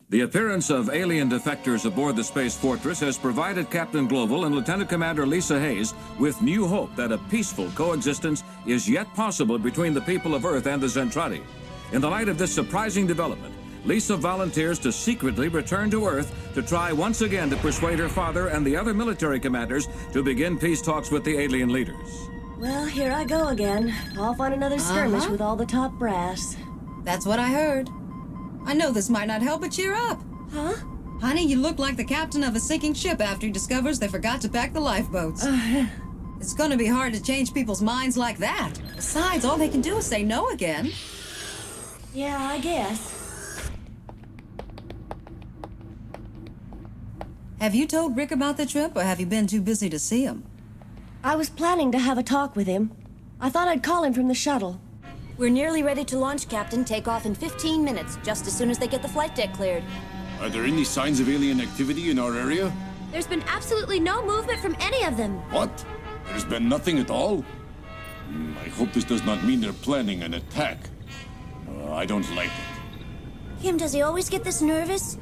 The appearance of alien defectors aboard the Space Fortress has provided Captain Global and Lieutenant Commander Lisa Hayes with new hope that a peaceful coexistence is yet possible between the people of Earth and the Zentradi. In the light of this surprising development, Lisa volunteers to secretly return to Earth to try once again to persuade her father and the other military commanders to begin peace talks with the alien leaders. Well, here I go again. Off on another skirmish with all the top brass. That's what I heard. I know this might not help, but cheer up. Huh? Honey, you look like the captain of a sinking ship after he discovers they forgot to pack the lifeboats. It's gonna be hard to change people's minds like that. Besides, all they can do is say no again. Yeah, I guess. Have you told Rick about the trip, or have you been too busy to see him? I was planning to have a talk with him. I thought I'd call him from the shuttle. We're nearly ready to launch, Captain. Take off in 15 minutes, just as soon as they get the flight deck cleared. Are there any signs of alien activity in our area? There's been absolutely no movement from any of them. What? There's been nothing at all? I hope this does not mean they're planning an attack. I don't like it. Kim, does he always get this nervous?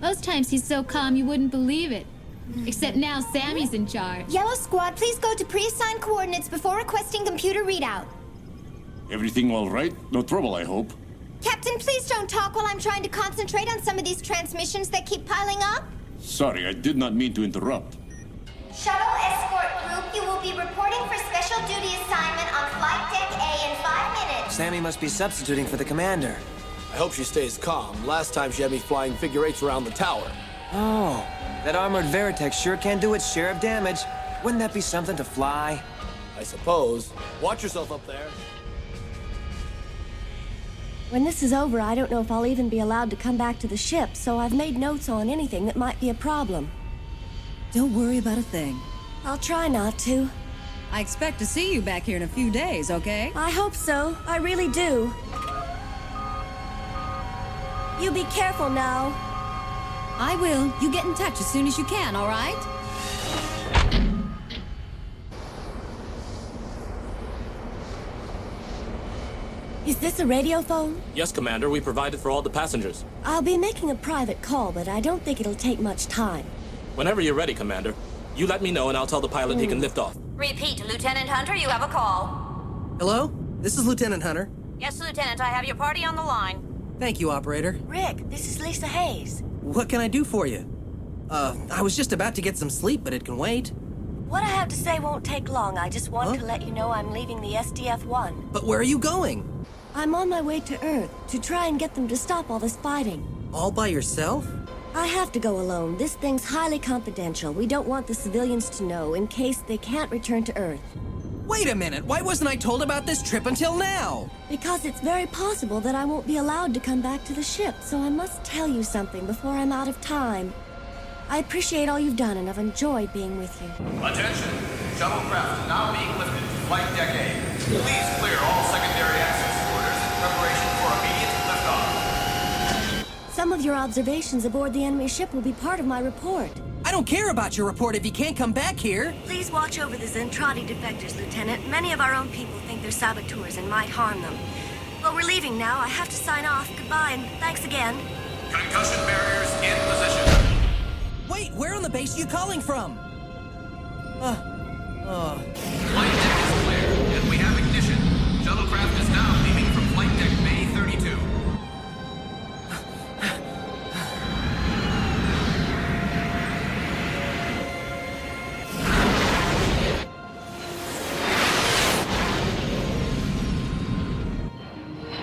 Most times he's so calm you wouldn't believe it. Except now Sammy's in charge. Yellow Squad, please go to pre-assigned coordinates before requesting computer readout. Everything all right? No trouble, I hope. Captain, please don't talk while I'm trying to concentrate on some of these transmissions that keep piling up. Sorry, I did not mean to interrupt. Shuttle Escort Group, you will be reporting for special duty assignment on Flight Deck A in 5 minutes. Sammy must be substituting for the commander. I hope she stays calm. Last time she had me flying figure eights around the tower. Oh, that armored Veritech sure can do its share of damage. Wouldn't that be something to fly? I suppose. Watch yourself up there. When this is over, I don't know if I'll even be allowed to come back to the ship, so I've made notes on anything that might be a problem. Don't worry about a thing. I'll try not to. I expect to see you back here in a few days, okay? I hope so. I really do. You be careful now. I will. You get in touch as soon as you can, all right? Is this a radio phone? Yes, Commander. We provided for all the passengers. I'll be making a private call, but I don't think it'll take much time. Whenever you're ready, Commander. You let me know and I'll tell the pilot he can lift off. Repeat, Lieutenant Hunter, you have a call. Hello? This is Lieutenant Hunter. Yes, Lieutenant, I have your party on the line. Thank you, operator. Rick, this is Lisa Hayes. What can I do for you? I was just about to get some sleep, but it can wait. What I have to say won't take long. I just want to let you know I'm leaving the SDF-1. But where are you going? I'm on my way to Earth to try and get them to stop all this fighting. All by yourself? I have to go alone. This thing's highly confidential. We don't want the civilians to know in case they can't return to Earth. Wait a minute, why wasn't I told about this trip until now? Because it's very possible that I won't be allowed to come back to the ship, so I must tell you something before I'm out of time. I appreciate all you've done, and I've enjoyed being with you. Attention! Shuttlecraft now being lifted to Flight Deck A. Please clear all secondary access quarters in preparation for immediate liftoff. Some of your observations aboard the enemy ship will be part of my report. I don't care about your report if you can't come back here. Please watch over the Zentradi defectors, Lieutenant. Many of our own people think they're saboteurs and might harm them. Well, we're leaving now. I have to sign off. Goodbye, and thanks again. Concussion barriers in position. Wait, where on the base are you calling from? Flight deck is clear, and we have ignition. Shuttlecraft is now leaving from Flight Deck Bay 32.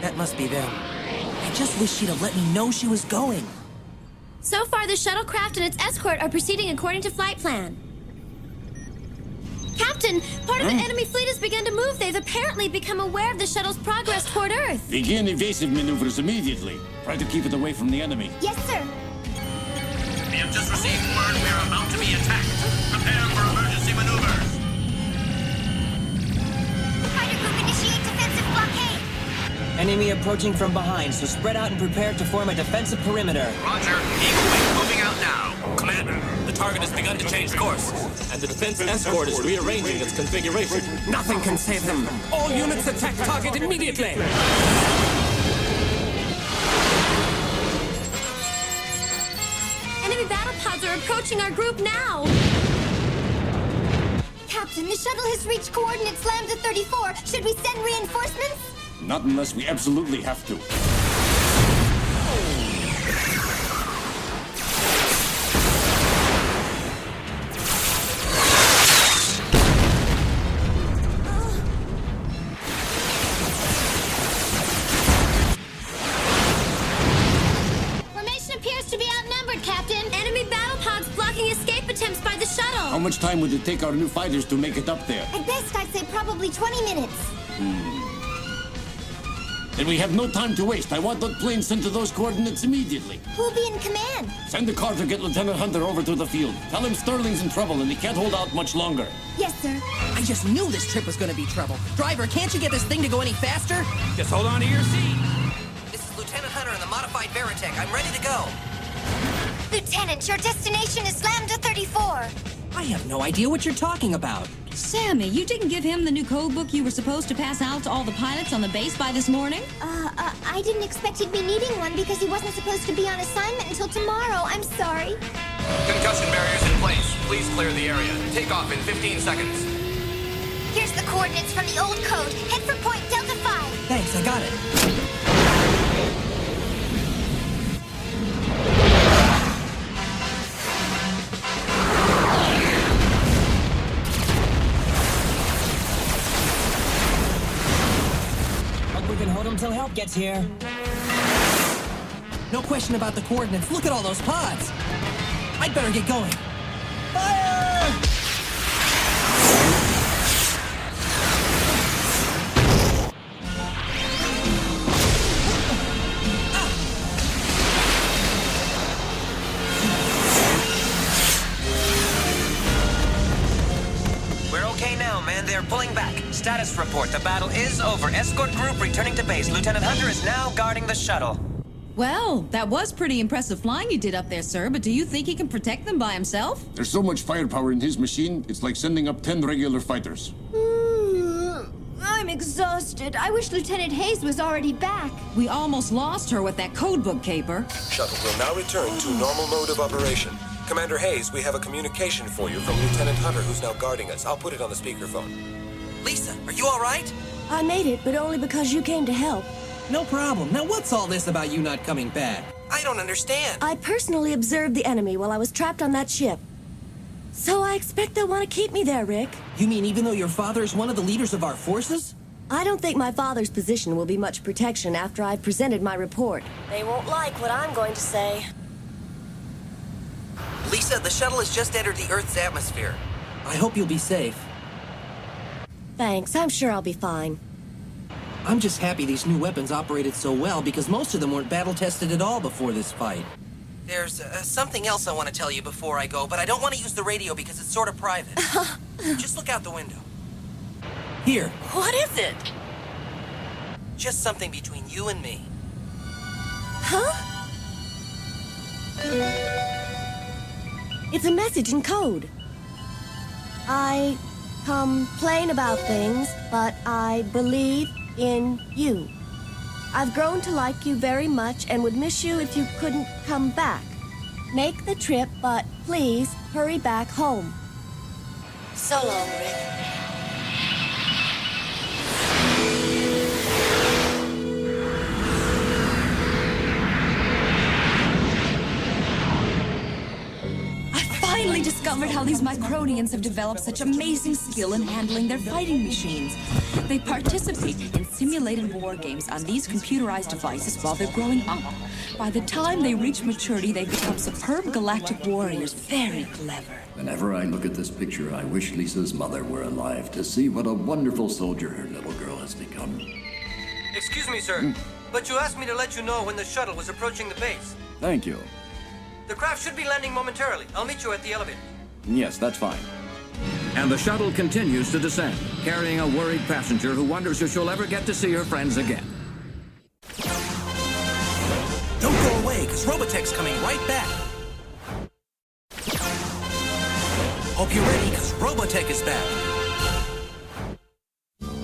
That must be them. I just wish she'd have let me know she was going. So far, the shuttlecraft and its escort are proceeding according to flight plan. Captain, part of the enemy fleet has begun to move. They've apparently become aware of the shuttle's progress toward Earth. Begin evasive maneuvers immediately. Try to keep it away from the enemy. Yes, sir. We have just received word we are about to be attacked. Prepare for emergency maneuvers. Fighter group initiate defensive blockade. Enemy approaching from behind, so spread out and prepare to form a defensive perimeter. Roger. Eagle Wing moving out now. Commander, the target has begun to change course, and the defense escort is rearranging its configuration. Nothing can save them. All units attack target immediately. pods are approaching our group now. Captain, the shuttle has reached coordinates Lambda 34. Should we send reinforcements? Not unless we absolutely have to. Formation appears to be outnumbered, Captain. Enemy battle pods blocking escape attempts by the shuttle. How much time would it take our new fighters to make it up there? At best, I'd say probably 20 minutes. Then we have no time to waste. I want that plane sent to those coordinates immediately. Who'll be in command? Send the car to get Lieutenant Hunter over to the field. Tell him Sterling's in trouble and he can't hold out much longer. Yes, sir. I just knew this trip was going to be trouble. Driver, can't you get this thing to go any faster? Just hold on to your seat. This is Lieutenant Hunter in the modified Veritech. I'm ready to go. Lieutenant, your destination is Lambda 34. I have no idea what you're talking about. Sammy, you didn't give him the new code book you were supposed to pass out to all the pilots on the base by this morning? I didn't expect he'd be needing one because he wasn't supposed to be on assignment until tomorrow. I'm sorry. Concussion barriers in place. Please clear the area. Take off in 15 seconds. Here's the coordinates from the old code. Head for point Delta 5. Thanks, I got it. We can hold them till help gets here. No question about the coordinates. Look at all those pods. I'd better get going. Fire! We're okay now, man. They're pulling back. Status report. The battle is over. Escort group returning to base. Lieutenant Hunter is now guarding the shuttle. Well, that was pretty impressive flying you did up there, sir, but do you think he can protect them by himself? There's so much firepower in his machine, it's like sending up 10 regular fighters. I'm exhausted. I wish Lieutenant Hayes was already back. We almost lost her with that code book caper. Shuttle will now return to normal mode of operation. Commander Hayes, we have a communication for you from Lieutenant Hunter, who's now guarding us. I'll put it on the speakerphone. Lisa, are you all right? I made it, but only because you came to help. No problem. Now what's all this about you not coming back? I don't understand. I personally observed the enemy while I was trapped on that ship. So I expect they'll want to keep me there, Rick. You mean even though your father is one of the leaders of our forces? I don't think my father's position will be much protection after I've presented my report. They won't like what I'm going to say. Lisa, the shuttle has just entered the Earth's atmosphere. I hope you'll be safe. Thanks, I'm sure I'll be fine. I'm just happy these new weapons operated so well because most of them weren't battle-tested at all before this fight. There's something else I want to tell you before I go, but I don't want to use the radio because it's sort of private. Just look out the window. Here. What is it? Just something between you and me. Huh? It's a message in code. I complain about things, but I believe in you. I've grown to like you very much and would miss you if you couldn't come back. Make the trip, but please hurry back home. So long, Rick. I finally discovered how these Micronians have developed such amazing skill in handling their fighting machines. They participate in simulated war games on these computerized devices while they're growing up. By the time they reach maturity, they become superb galactic warriors, very clever. Whenever I look at this picture, I wish Lisa's mother were alive to see what a wonderful soldier her little girl has become. Excuse me, sir, but you asked me to let you know when the shuttle was approaching the base. Thank you. The craft should be landing momentarily. I'll meet you at the elevator. Yes, that's fine. And the shuttle continues to descend, carrying a worried passenger who wonders if she'll ever get to see her friends again. Don't go away, because Robotech's coming right back. Hope you're ready, because Robotech is back.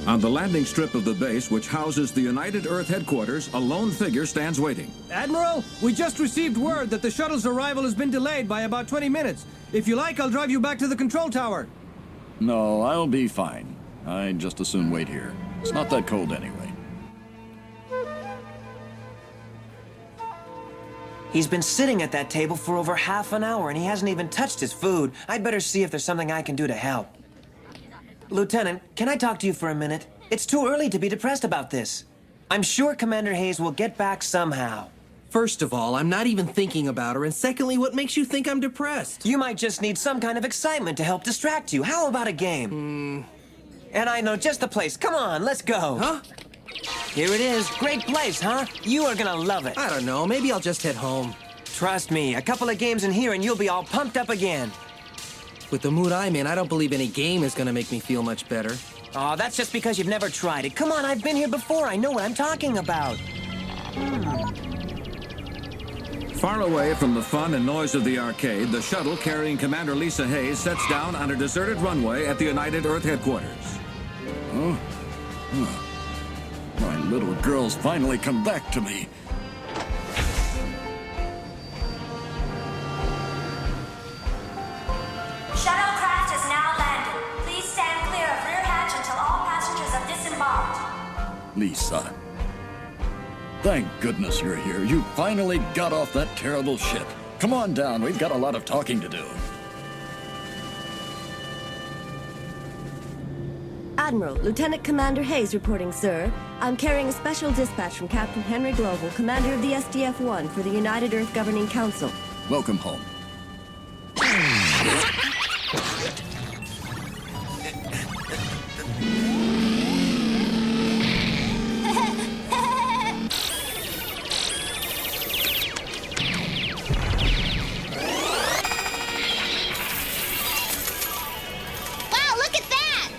On the landing strip of the base, which houses the United Earth headquarters, a lone figure stands waiting. Admiral, we just received word that the shuttle's arrival has been delayed by about 20 minutes. If you like, I'll drive you back to the control tower. No, I'll be fine. I'd just as soon wait here. It's not that cold anyway. He's been sitting at that table for over half an hour, and he hasn't even touched his food. I'd better see if there's something I can do to help. Lieutenant, can I talk to you for a minute? It's too early to be depressed about this. I'm sure Commander Hayes will get back somehow. First of all, I'm not even thinking about her, and secondly, what makes you think I'm depressed? You might just need some kind of excitement to help distract you. How about a game? And I know just the place. Come on, let's go. Huh? Here it is. Great place, huh? You are gonna love it. I don't know. Maybe I'll just head home. Trust me, a couple of games in here and you'll be all pumped up again. With the mood I'm in, I don't believe any game is gonna make me feel much better. Oh, that's just because you've never tried it. Come on, I've been here before. I know what I'm talking about. Far away from the fun and noise of the arcade, the shuttle carrying Commander Lisa Hayes sets down on a deserted runway at the United Earth headquarters. Oh? My little girl's finally come back to me. Shuttlecraft has now landed. Please stand clear of rear hatch until all passengers have disembarked. Lisa. Thank goodness you're here. You finally got off that terrible ship. Come on down. We've got a lot of talking to do. Admiral, Lieutenant Commander Hayes reporting, sir. I'm carrying a special dispatch from Captain Henry Global, commander of the SDF-1 for the United Earth Governing Council. Welcome home. Wow, look at that!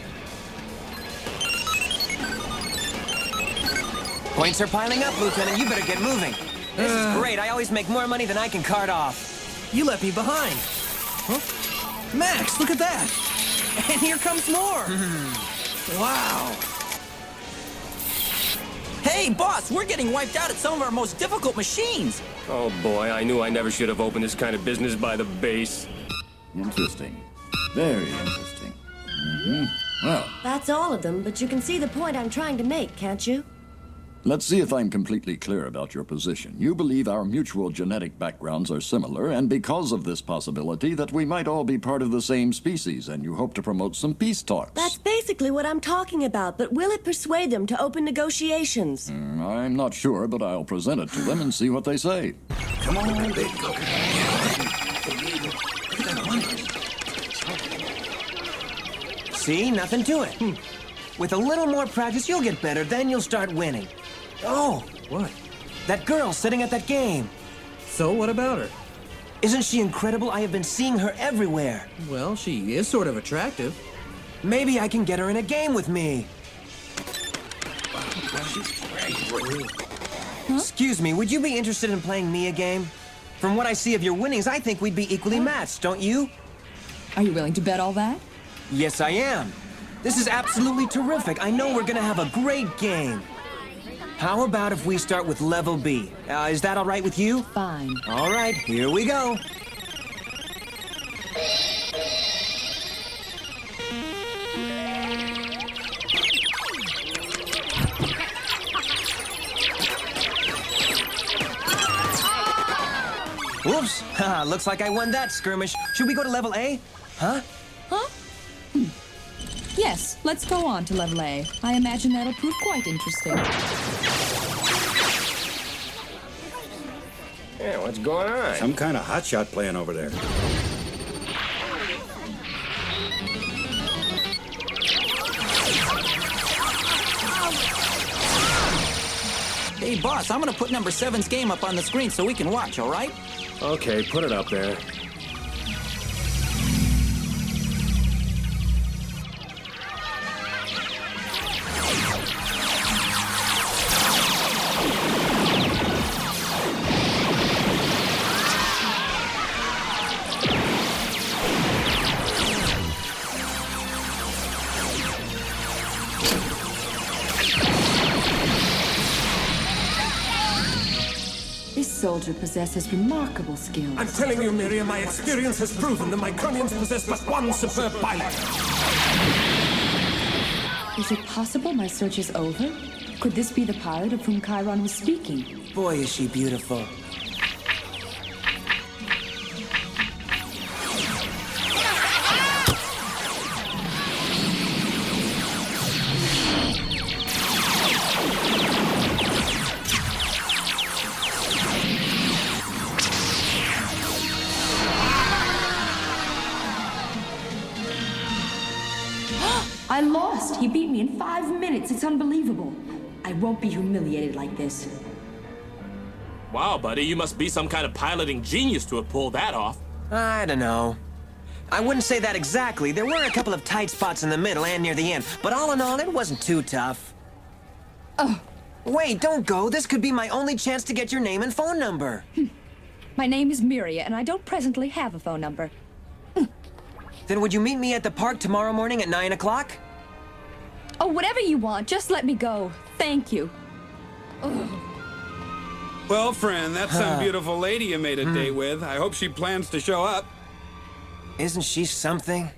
Points are piling up, Lieutenant. You better get moving. This is great. I always make more money than I can cart off. You left me behind. Huh? Max, look at that! And here comes more! Wow! Hey, boss, we're getting wiped out at some of our most difficult machines. Oh boy, I knew I never should have opened this kind of business by the base. Interesting. Very interesting. Well, That's all of them, but you can see the point I'm trying to make, can't you? let's see if I'm completely clear about your position. You believe our mutual genetic backgrounds are similar, and because of this possibility that we might all be part of the same species, and you hope to promote some peace talks. That's basically what I'm talking about, but will it persuade them to open negotiations? I'm not sure, but I'll present it to them and see what they say. Come on, big go. See? Nothing to it. With a little more practice, you'll get better. Then you'll start winning. Oh, What? that girl sitting at that game. So, what about her? Isn't she incredible? I have been seeing her everywhere. Well, she is sort of attractive. Maybe I can get her in a game with me. Excuse me, would you be interested in playing me a game? From what I see of your winnings, I think we'd be equally matched, don't you? Are you willing to bet all that? Yes, I am. This is absolutely terrific. I know we're gonna have a great game. How about if we start with level B? Is that all right with you? Fine. All right, here we go. Whoops. Haha, looks like I won that skirmish. Should we go to level A? Huh? Huh? Yes, let's go on to level A. I imagine that'll prove quite interesting. Yeah, what's going on? Some kind of hotshot playing over there. Hey, boss, I'm gonna put number 7's game up on the screen so we can watch, all right? Okay, put it up there. soldier possesses remarkable skills. I'm telling you, Miriam, my experience has proven the Micronians possess but one superb pilot. Is it possible my search is over? Could this be the pilot of whom Chiron was speaking? Boy, is she beautiful. I lost! He beat me in 5 minutes. It's unbelievable. I won't be humiliated like this. Wow, buddy, you must be some kind of piloting genius to have pulled that off. I don't know. I wouldn't say that exactly. There were a couple of tight spots in the middle and near the end, but all in all, it wasn't too tough. Oh. Wait, don't go. This could be my only chance to get your name and phone number. My name is Miria, and I don't presently have a phone number. Then would you meet me at the park tomorrow morning at 9 o'clock? Oh, whatever you want. Just let me go. Thank you. Ugh. Well, friend, that's some beautiful lady you made a date with. I hope she plans to show up. Isn't she something?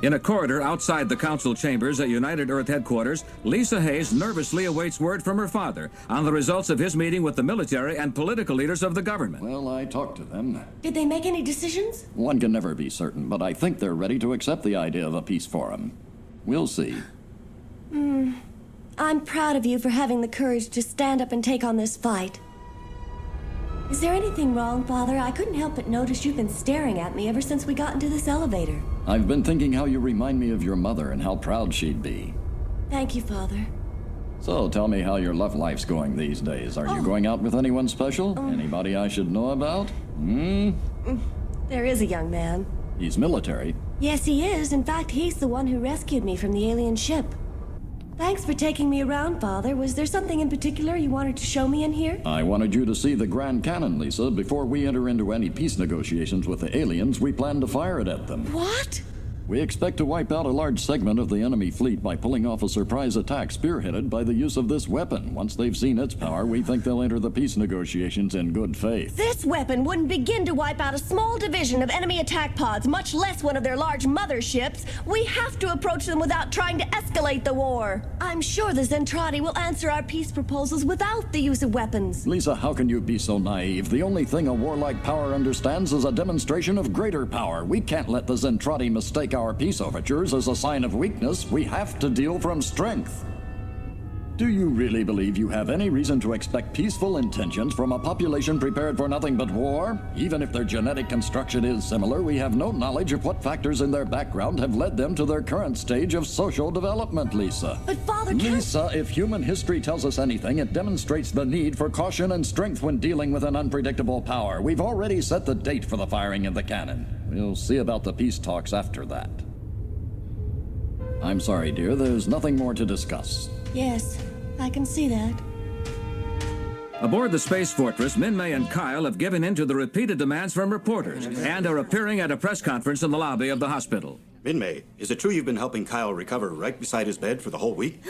In a corridor outside the council chambers at United Earth headquarters, Lisa Hayes nervously awaits word from her father on the results of his meeting with the military and political leaders of the government. Well, I talked to them. Did they make any decisions? One can never be certain, but I think they're ready to accept the idea of a peace forum. We'll see. I'm proud of you for having the courage to stand up and take on this fight. Is there anything wrong, Father? I couldn't help but notice you've been staring at me ever since we got into this elevator. I've been thinking how you remind me of your mother and how proud she'd be. Thank you, Father. So tell me how your love life's going these days. Are you going out with anyone special? Anybody I should know about? There is a young man. He's military. Yes, he is. In fact, he's the one who rescued me from the alien ship. Thanks for taking me around, Father. Was there something in particular you wanted to show me in here? I wanted you to see the Grand Cannon, Lisa. Before we enter into any peace negotiations with the aliens, we plan to fire it at them. What? We expect to wipe out a large segment of the enemy fleet by pulling off a surprise attack spearheaded by the use of this weapon. Once they've seen its power, we think they'll enter the peace negotiations in good faith. This weapon wouldn't begin to wipe out a small division of enemy attack pods, much less one of their large motherships. We have to approach them without trying to escalate the war. I'm sure the Zentradi will answer our peace proposals without the use of weapons. Lisa, how can you be so naive? The only thing a warlike power understands is a demonstration of greater power. We can't let the Zentradi mistake our peace overtures as a sign of weakness. We have to deal from strength. Do you really believe you have any reason to expect peaceful intentions from a population prepared for nothing but war? Even if their genetic construction is similar, we have no knowledge of what factors in their background have led them to their current stage of social development, Lisa. But Father, Lisa, if human history tells us anything, it demonstrates the need for caution and strength when dealing with an unpredictable power. We've already set the date for the firing of the cannon. We'll see about the peace talks after that. I'm sorry, dear, there's nothing more to discuss. Yes, I can see that. Aboard the Space Fortress, Min-May and Kyle have given in to the repeated demands from reporters and are appearing at a press conference in the lobby of the hospital. Min-May, is it true you've been helping Kyle recover right beside his bed for the whole week?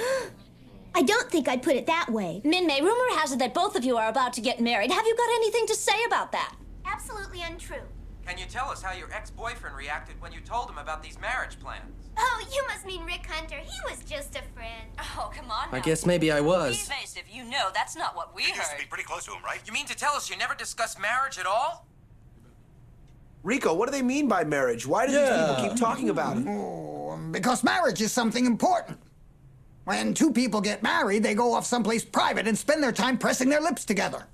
I don't think I'd put it that way. Min-May, rumor has it that both of you are about to get married. Have you got anything to say about that? Absolutely untrue. Can you tell us how your ex-boyfriend reacted when you told him about these marriage plans? Oh, you must mean Rick Hunter. He was just a friend. Oh, come on now. I guess maybe I was. Be evasive. You know that's not what we You used to heard. be pretty close to him, right? You mean to tell us you never discussed marriage at all? Rico, what do they mean by marriage? Why do these people keep talking about it? Oh, because marriage is something important. When two people get married, they go off someplace private and spend their time pressing their lips together.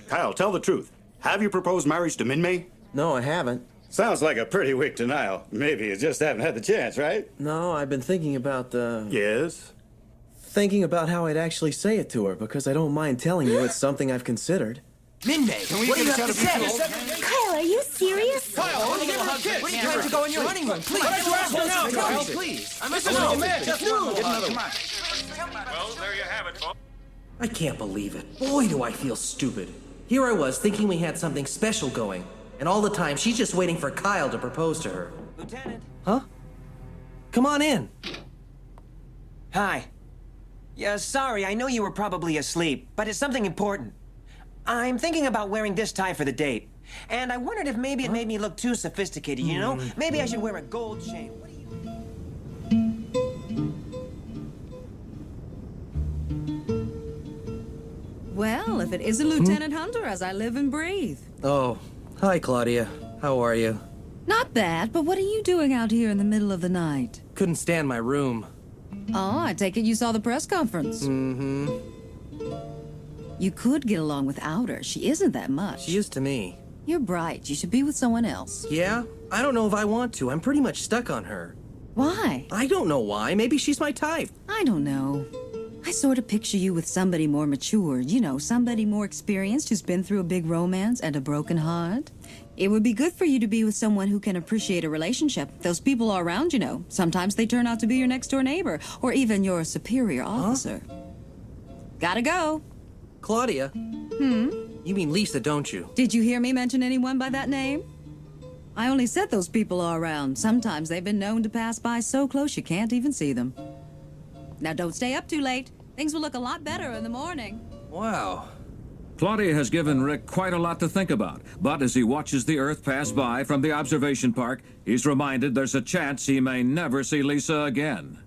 Kyle, tell the truth. Have you proposed marriage to Min-May? No, I haven't. Sounds like a pretty weak denial. Maybe you just haven't had the chance, right? No, I've been thinking about Yes? Thinking about how I'd actually say it to her, because I don't mind telling you it's something I've considered. Min-May, what do you have to say? Kyle, are you serious? Kyle, What are you trying to go on your honeymoon? Please. Kyle, please. I'm Well, there you have it, folks. I can't believe it. Boy, do I feel stupid. Here I was, thinking we had something special going, and all the time she's just waiting for Kyle to propose to her. Lieutenant. Huh? Come on in. Hi. Yeah, sorry, I know you were probably asleep, but it's something important. I'm thinking about wearing this tie for the date. And I wondered if maybe it made me look too sophisticated, you know? Maybe I should wear a gold chain. What do you... Well, if it isn't Lieutenant Hunter, as I live and breathe. Oh, hi, Claudia. How are you? Not bad, but what are you doing out here in the middle of the night? Couldn't stand my room. Oh, I take it you saw the press conference. Mm-hmm. You could get along without her. She isn't that much. She is to me. You're bright. You should be with someone else. Yeah? I don't know if I want to. I'm pretty much stuck on her. Why? I don't know why. Maybe she's my type. I don't know. I sort of picture you with somebody more mature. You know, somebody more experienced who's been through a big romance and a broken heart. It would be good for you to be with someone who can appreciate a relationship. Those people all around, you know. Sometimes they turn out to be your next-door neighbor, or even your superior officer. Gotta go. Claudia? You mean Lisa, don't you? Did you hear me mention anyone by that name? I only said those people all around. Sometimes they've been known to pass by so close you can't even see them. Now don't stay up too late. Things will look a lot better in the morning. Wow. Claudia has given Rick quite a lot to think about, but as he watches the Earth pass by from the observation park, he's reminded there's a chance he may never see Lisa again.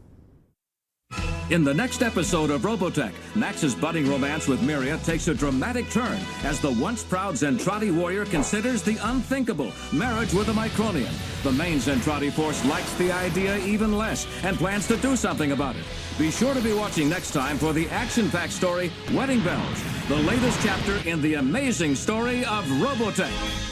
In the next episode of Robotech, Max's budding romance with Miria takes a dramatic turn as the once proud Zentradi warrior considers the unthinkable, marriage with a Micronian. The main Zentradi force likes the idea even less and plans to do something about it. Be sure to be watching next time for the action-packed story, Wedding Bells, the latest chapter in the amazing story of Robotech.